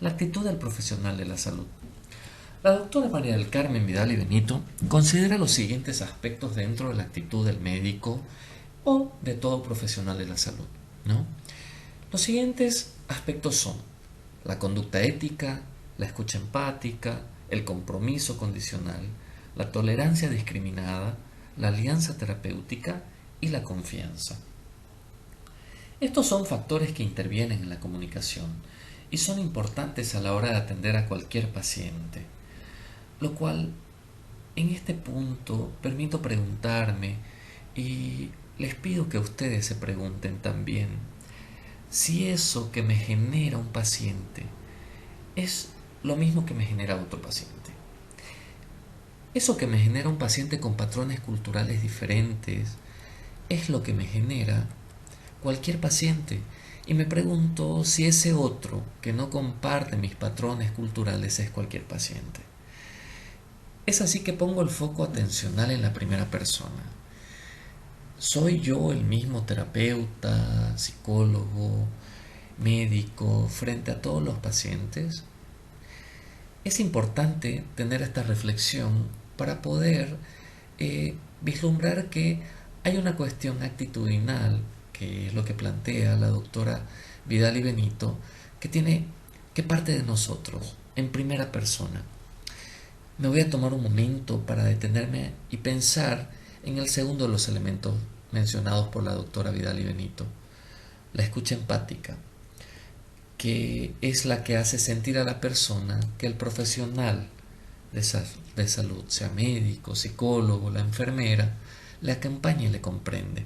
La actitud del profesional de la salud. La doctora María del Carmen Vidal y Benito considera los siguientes aspectos dentro de la actitud del médico o de todo profesional de la salud, ¿no? Los siguientes aspectos son la conducta ética, la escucha empática, el compromiso condicional, la tolerancia discriminada, la alianza terapéutica y la confianza. Estos son factores que intervienen en la comunicación y son importantes a la hora de atender a cualquier paciente, lo cual en este punto permito preguntarme y les pido que ustedes se pregunten también si eso que me genera un paciente es lo mismo que me genera otro paciente. Eso que me genera un paciente con patrones culturales diferentes es lo que me genera cualquier paciente. Y me pregunto si ese otro que no comparte mis patrones culturales es cualquier paciente. Es así que pongo el foco atencional en la primera persona. ¿Soy yo el mismo terapeuta, psicólogo, médico frente a todos los pacientes? Es importante tener esta reflexión para poder vislumbrar que hay una cuestión actitudinal, que es lo que plantea la doctora Vidal y Benito, que parte de nosotros, en primera persona. Me voy a tomar un momento para detenerme y pensar en el segundo de los elementos mencionados por la doctora Vidal y Benito, la escucha empática, que es la que hace sentir a la persona que el profesional de salud, sea médico, psicólogo, la enfermera, le acompaña y le comprende.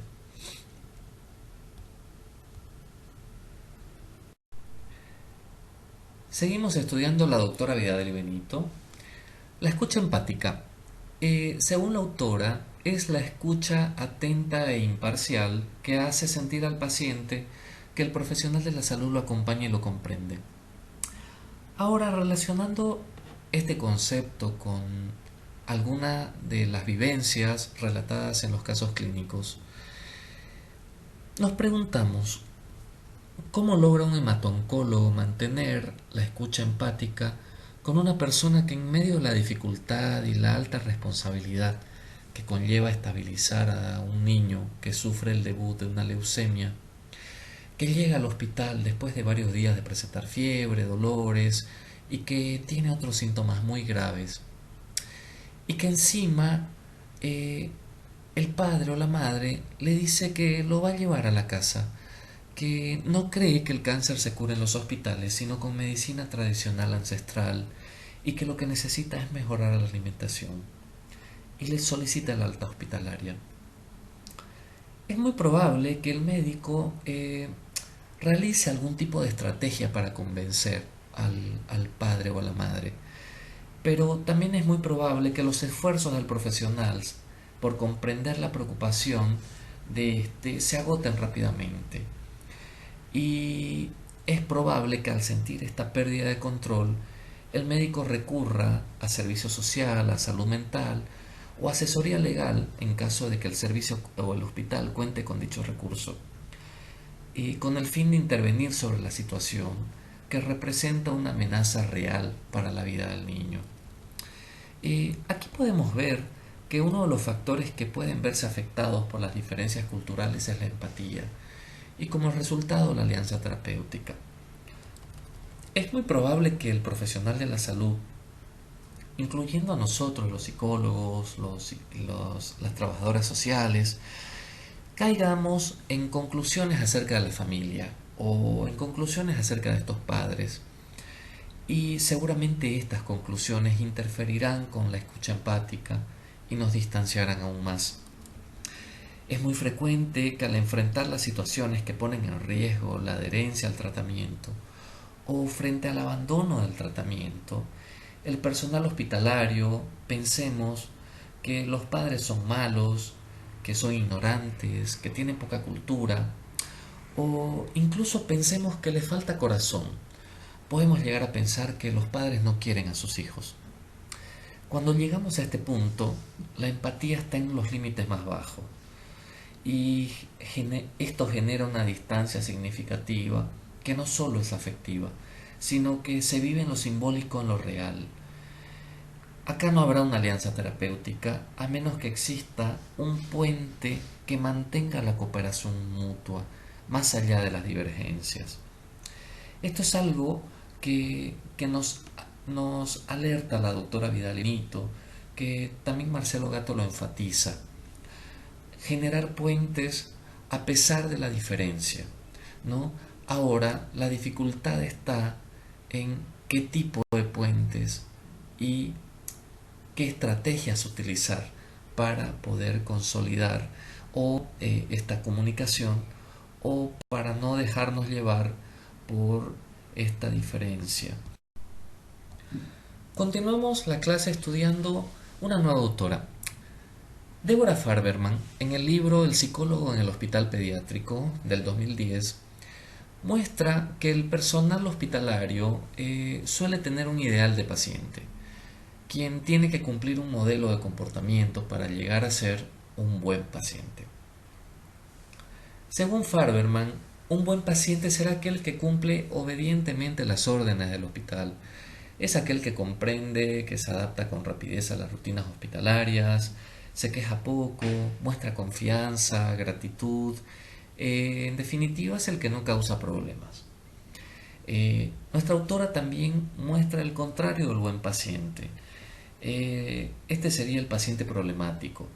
Seguimos estudiando la doctora Vidal y Benito. La escucha empática, según la autora, es la escucha atenta e imparcial que hace sentir al paciente que el profesional de la salud lo acompaña y lo comprende. Ahora, relacionando este concepto con alguna de las vivencias relatadas en los casos clínicos, nos preguntamos, ¿cómo logra un hematoncólogo mantener la escucha empática con una persona que en medio de la dificultad y la alta responsabilidad que conlleva estabilizar a un niño que sufre el debut de una leucemia, que llega al hospital después de varios días de presentar fiebre, dolores y que tiene otros síntomas muy graves, y que encima el padre o la madre le dice que lo va a llevar a la casa, que no cree que el cáncer se cure en los hospitales, sino con medicina tradicional ancestral, y que lo que necesita es mejorar la alimentación, y le solicita el alta hospitalaria. Es muy probable que el médico realice algún tipo de estrategia para convencer al padre o a la madre, pero también es muy probable que los esfuerzos del profesional por comprender la preocupación de este se agoten rápidamente. Y es probable que al sentir esta pérdida de control, el médico recurra a servicio social, a salud mental o asesoría legal en caso de que el servicio o el hospital cuente con dicho recurso, y con el fin de intervenir sobre la situación que representa una amenaza real para la vida del niño. Aquí podemos ver que uno de los factores que pueden verse afectados por las diferencias culturales es la empatía, y como resultado la alianza terapéutica. Es muy probable que el profesional de la salud, incluyendo a nosotros, los psicólogos, las trabajadoras sociales, caigamos en conclusiones acerca de la familia o en conclusiones acerca de estos padres. Y seguramente estas conclusiones interferirán con la escucha empática y nos distanciarán aún más. Es muy frecuente que al enfrentar las situaciones que ponen en riesgo la adherencia al tratamiento o frente al abandono del tratamiento, el personal hospitalario pensemos que los padres son malos, que son ignorantes, que tienen poca cultura, o incluso pensemos que les falta corazón. Podemos llegar a pensar que los padres no quieren a sus hijos. Cuando llegamos a este punto, la empatía está en los límites más bajos, y esto genera una distancia significativa que no solo es afectiva, sino que se vive en lo simbólico, en lo real. Acá no habrá una alianza terapéutica a menos que exista un puente que mantenga la cooperación mutua más allá de las divergencias. Esto es algo que nos alerta la doctora Vidalenito, que también Marcelo Gato lo enfatiza. Generar puentes a pesar de la diferencia, ¿no? Ahora la dificultad está en qué tipo de puentes y qué estrategias utilizar para poder consolidar esta comunicación o para no dejarnos llevar por esta diferencia. Continuamos la clase estudiando una nueva autora. Deborah Farberman, en el libro El psicólogo en el hospital pediátrico del 2010, muestra que el personal hospitalario suele tener un ideal de paciente, quien tiene que cumplir un modelo de comportamiento para llegar a ser un buen paciente. Según Farberman, un buen paciente será aquel que cumple obedientemente las órdenes del hospital. Es aquel que comprende, que se adapta con rapidez a las rutinas hospitalarias, se queja poco, muestra confianza, gratitud. En definitiva, es el que no causa problemas. Nuestra autora también muestra el contrario del buen paciente. Este sería el paciente problemático.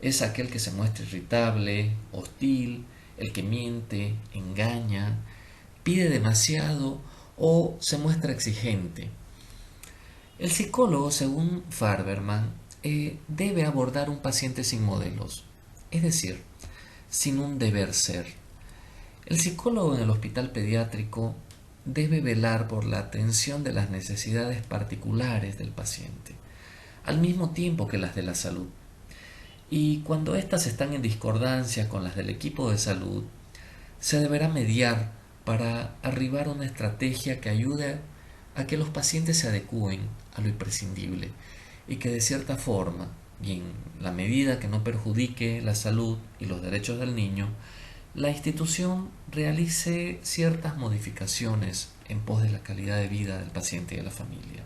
Es aquel que se muestra irritable, hostil, el que miente, engaña, pide demasiado o se muestra exigente. El psicólogo, según Farberman, debe abordar un paciente sin modelos, es decir, sin un deber ser. El psicólogo en el hospital pediátrico debe velar por la atención de las necesidades particulares del paciente, al mismo tiempo que las de la salud. Y cuando éstas están en discordancia con las del equipo de salud, se deberá mediar para arribar a una estrategia que ayude a que los pacientes se adecúen a lo imprescindible y que de cierta forma, y en la medida que no perjudique la salud y los derechos del niño, la institución realice ciertas modificaciones en pos de la calidad de vida del paciente y de la familia.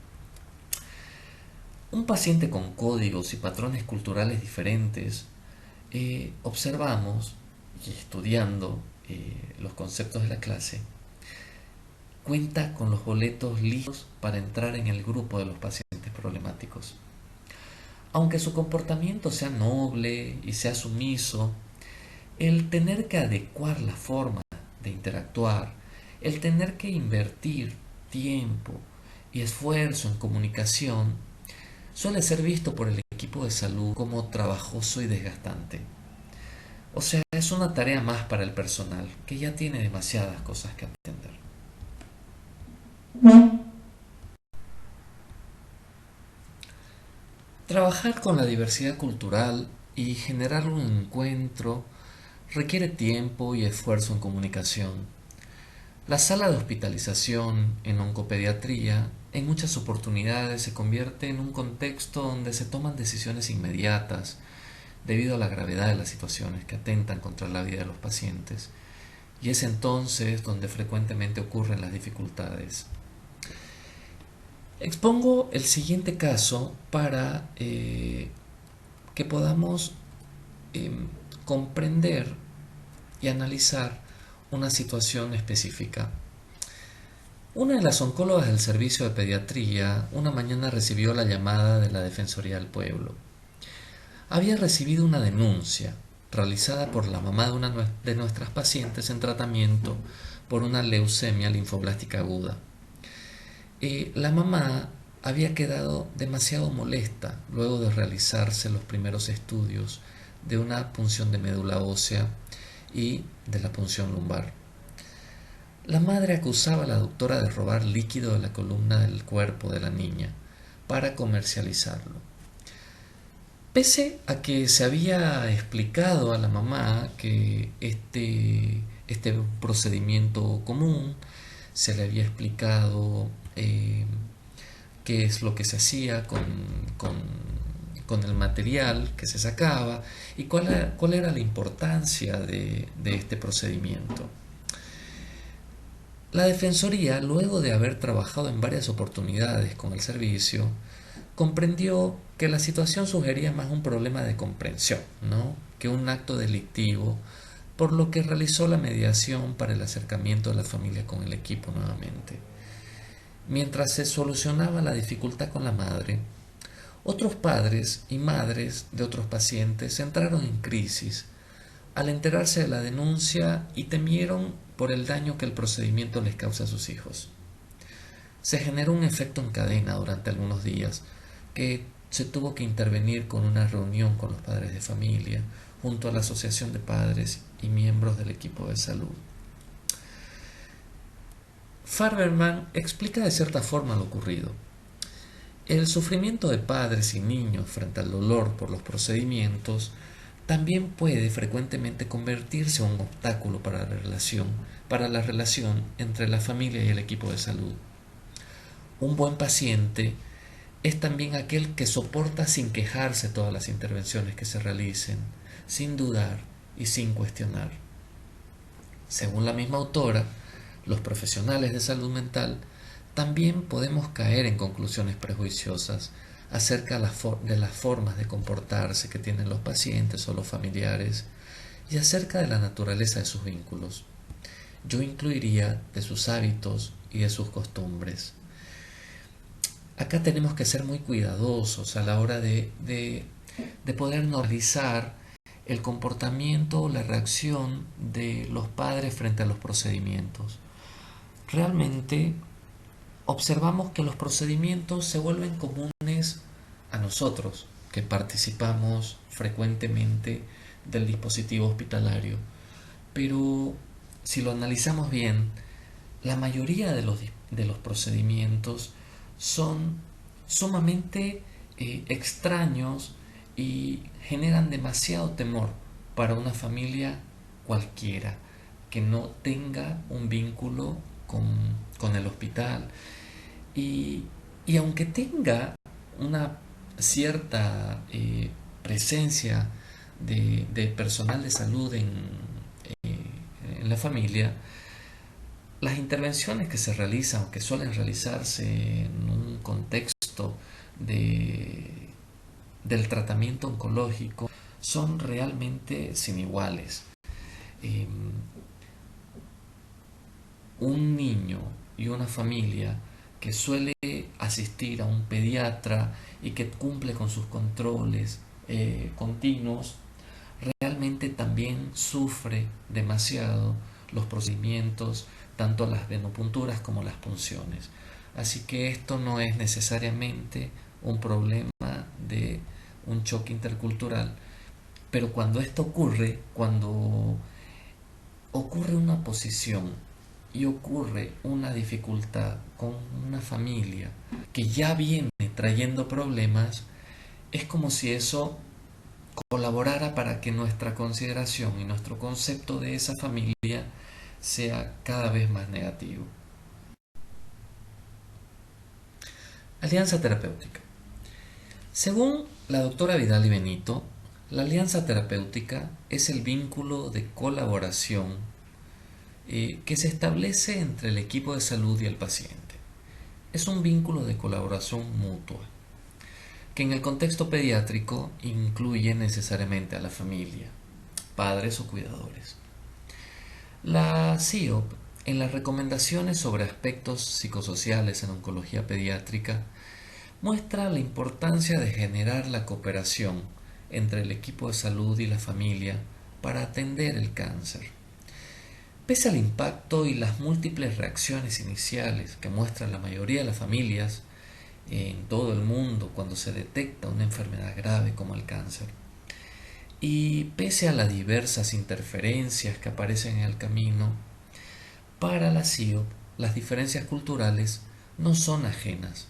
Un paciente con códigos y patrones culturales diferentes, observamos y estudiando los conceptos de la clase, cuenta con los boletos listos para entrar en el grupo de los pacientes problemáticos. Aunque su comportamiento sea noble y sea sumiso, el tener que adecuar la forma de interactuar, el tener que invertir tiempo y esfuerzo en comunicación, suele ser visto por el equipo de salud como trabajoso y desgastante. O sea, es una tarea más para el personal, que ya tiene demasiadas cosas que atender. Trabajar con la diversidad cultural y generar un encuentro requiere tiempo y esfuerzo en comunicación. La sala de hospitalización en oncopediatría en muchas oportunidades se convierte en un contexto donde se toman decisiones inmediatas debido a la gravedad de las situaciones que atentan contra la vida de los pacientes, y es entonces donde frecuentemente ocurren las dificultades. Expongo el siguiente caso para que podamos comprender y analizar una situación específica. Una de las oncólogas del servicio de pediatría una mañana recibió la llamada de la Defensoría del Pueblo. Había recibido una denuncia realizada por la mamá de una de nuestras pacientes en tratamiento por una leucemia linfoblástica aguda. La mamá había quedado demasiado molesta luego de realizarse los primeros estudios de una punción de médula ósea y de la punción lumbar. La madre acusaba a la doctora de robar líquido de la columna del cuerpo de la niña para comercializarlo. Pese a que se había explicado a la mamá que este procedimiento común, se le había explicado qué es lo que se hacía con el material que se sacaba y cuál era la importancia de este procedimiento. La Defensoría, luego de haber trabajado en varias oportunidades con el servicio, comprendió que la situación sugería más un problema de comprensión, ¿no?, que un acto delictivo, por lo que realizó la mediación para el acercamiento de la familia con el equipo nuevamente. Mientras se solucionaba la dificultad con la madre, otros padres y madres de otros pacientes entraron en crisis al enterarse de la denuncia y temieron por el daño que el procedimiento les causa a sus hijos. Se generó un efecto en cadena durante algunos días que se tuvo que intervenir con una reunión con los padres de familia, junto a la asociación de padres y miembros del equipo de salud. Farberman explica de cierta forma lo ocurrido. El sufrimiento de padres y niños frente al dolor por los procedimientos también puede frecuentemente convertirse en un obstáculo para la relación entre la familia y el equipo de salud. Un buen paciente es también aquel que soporta sin quejarse todas las intervenciones que se realicen, sin dudar y sin cuestionar. Según la misma autora, los profesionales de salud mental también podemos caer en conclusiones prejuiciosas acerca de las formas de comportarse que tienen los pacientes o los familiares y acerca de la naturaleza de sus vínculos. Yo incluiría de sus hábitos y de sus costumbres. Acá tenemos que ser muy cuidadosos a la hora de poder normalizar el comportamiento o la reacción de los padres frente a los procedimientos. Realmente observamos que los procedimientos se vuelven comunes a nosotros, que participamos frecuentemente del dispositivo hospitalario. Pero si lo analizamos bien, la mayoría de los procedimientos son sumamente extraños y generan demasiado temor para una familia cualquiera que no tenga un vínculo con el hospital. Y, y aunque tenga una cierta presencia de personal de salud eh, en la familia, las intervenciones que se realizan o que suelen realizarse en un contexto de, del tratamiento oncológico son realmente sin iguales. Eh, un niño y una familia que suele asistir a un pediatra y que cumple con sus controles continuos, realmente también sufre demasiado los procedimientos, tanto las venopunturas como las punciones. Así que esto no es necesariamente un problema de un choque intercultural, pero cuando esto ocurre, cuando ocurre una posición y ocurre una dificultad con una familia que ya viene trayendo problemas, es como si eso colaborara para que nuestra consideración y nuestro concepto de esa familia sea cada vez más negativo. Alianza terapéutica. Según la doctora Vidal y Benito, la alianza terapéutica es el vínculo de colaboración que se establece entre el equipo de salud y el paciente. Es un vínculo de colaboración mutua, que en el contexto pediátrico incluye necesariamente a la familia, padres o cuidadores. La CIOP, en las recomendaciones sobre aspectos psicosociales en oncología pediátrica, muestra la importancia de generar la cooperación entre el equipo de salud y la familia para atender el cáncer. Pese al impacto y las múltiples reacciones iniciales que muestran la mayoría de las familias en todo el mundo cuando se detecta una enfermedad grave como el cáncer, y pese a las diversas interferencias que aparecen en el camino, para la CIOP las diferencias culturales no son ajenas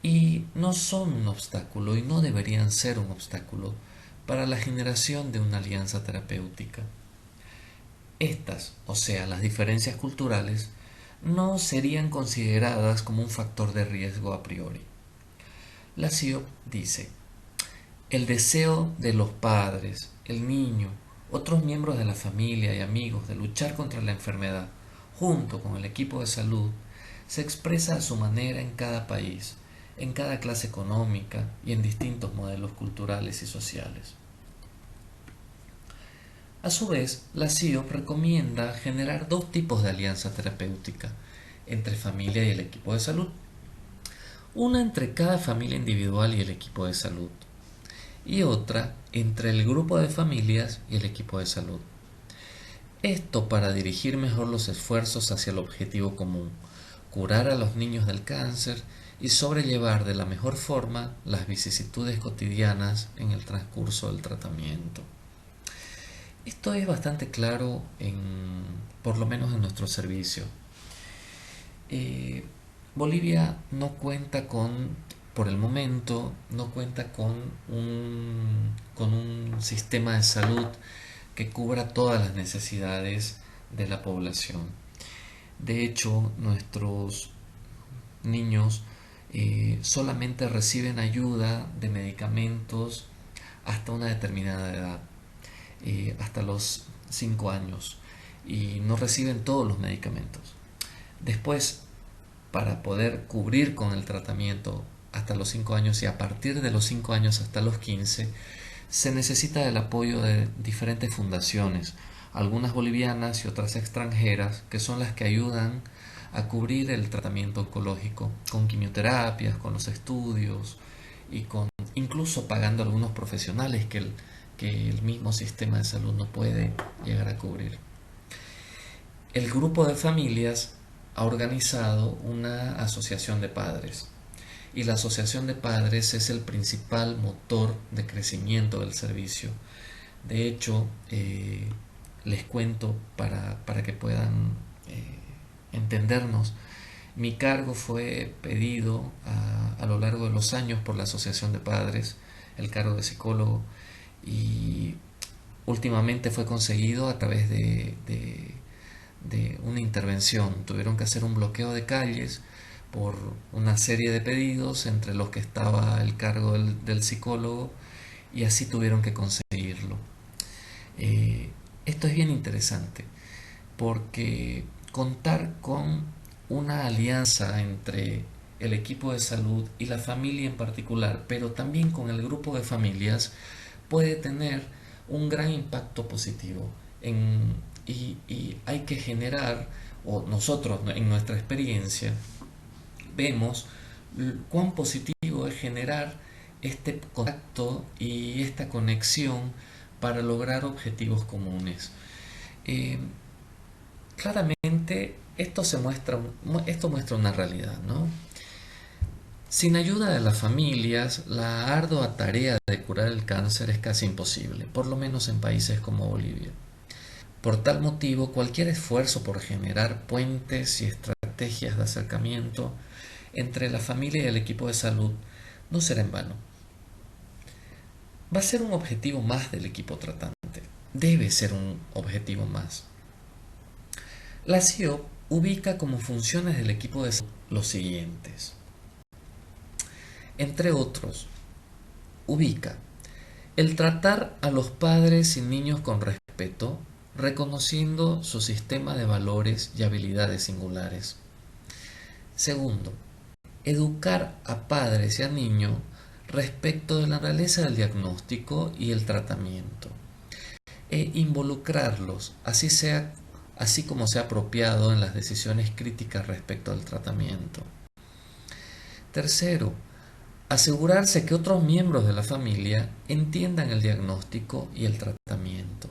y no son un obstáculo y no deberían ser un obstáculo para la generación de una alianza terapéutica. Estas, o sea, las diferencias culturales, no serían consideradas como un factor de riesgo a priori. La CIOP dice: el deseo de los padres, el niño, otros miembros de la familia y amigos de luchar contra la enfermedad, junto con el equipo de salud, se expresa a su manera en cada país, en cada clase económica y en distintos modelos culturales y sociales. A su vez, la CIOP recomienda generar dos tipos de alianza terapéutica entre familia y el equipo de salud. Una entre cada familia individual y el equipo de salud, y otra entre el grupo de familias y el equipo de salud. Esto para dirigir mejor los esfuerzos hacia el objetivo común, curar a los niños del cáncer y sobrellevar de la mejor forma las vicisitudes cotidianas en el transcurso del tratamiento. Esto es bastante claro por lo menos en nuestro servicio. Bolivia no cuenta por el momento, no cuenta con un sistema de salud que cubra todas las necesidades de la población. De hecho, nuestros niños solamente reciben ayuda de medicamentos hasta una determinada edad, hasta los 5 años, y no reciben todos los medicamentos. Después, para poder cubrir con el tratamiento hasta los 5 años y a partir de los 5 años hasta los 15, se necesita el apoyo de diferentes fundaciones, algunas bolivianas y otras extranjeras, que son las que ayudan a cubrir el tratamiento oncológico con quimioterapias, con los estudios y incluso pagando a algunos profesionales que el mismo sistema de salud no puede llegar a cubrir. El grupo de familias ha organizado una asociación de padres, y la asociación de padres es el principal motor de crecimiento del servicio. De hecho, les cuento para que puedan entendernos. Mi cargo fue pedido a lo largo de los años por la asociación de padres, el cargo de psicólogo, y últimamente fue conseguido a través de una intervención. Tuvieron que hacer un bloqueo de calles por una serie de pedidos entre los que estaba el cargo del psicólogo, y así tuvieron que conseguirlo. Esto es bien interesante porque contar con una alianza entre el equipo de salud y la familia en particular, pero también con el grupo de familias, puede tener un gran impacto positivo y hay que generar, o nosotros en nuestra experiencia vemos cuán positivo es generar este contacto y esta conexión para lograr objetivos comunes. Claramente esto muestra una realidad, ¿no? Sin ayuda de las familias, la ardua tarea de curar el cáncer es casi imposible, por lo menos en países como Bolivia. Por tal motivo, cualquier esfuerzo por generar puentes y estrategias de acercamiento entre la familia y el equipo de salud no será en vano. Va a ser un objetivo más del equipo tratante. Debe ser un objetivo más. La CIOP ubica como funciones del equipo de salud los siguientes. Entre otros, ubica el tratar a los padres y niños con respeto, reconociendo su sistema de valores y habilidades singulares. Segundo, educar a padres y a niños respecto de la naturaleza del diagnóstico y el tratamiento, e involucrarlos, así como sea apropiado, en las decisiones críticas respecto al tratamiento. Tercero, asegurarse que otros miembros de la familia entiendan el diagnóstico y el tratamiento.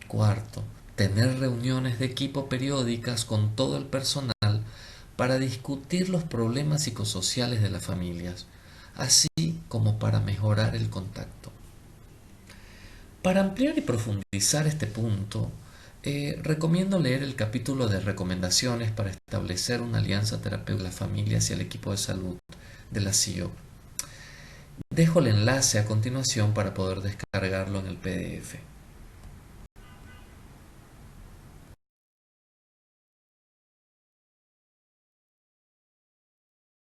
Cuarto, tener reuniones de equipo periódicas con todo el personal para discutir los problemas psicosociales de las familias, así como para mejorar el contacto. Para ampliar y profundizar este punto, recomiendo leer el capítulo de recomendaciones para establecer una alianza terapéutica de las familias y el equipo de salud de la CIOP. Dejo el enlace a continuación para poder descargarlo en el PDF.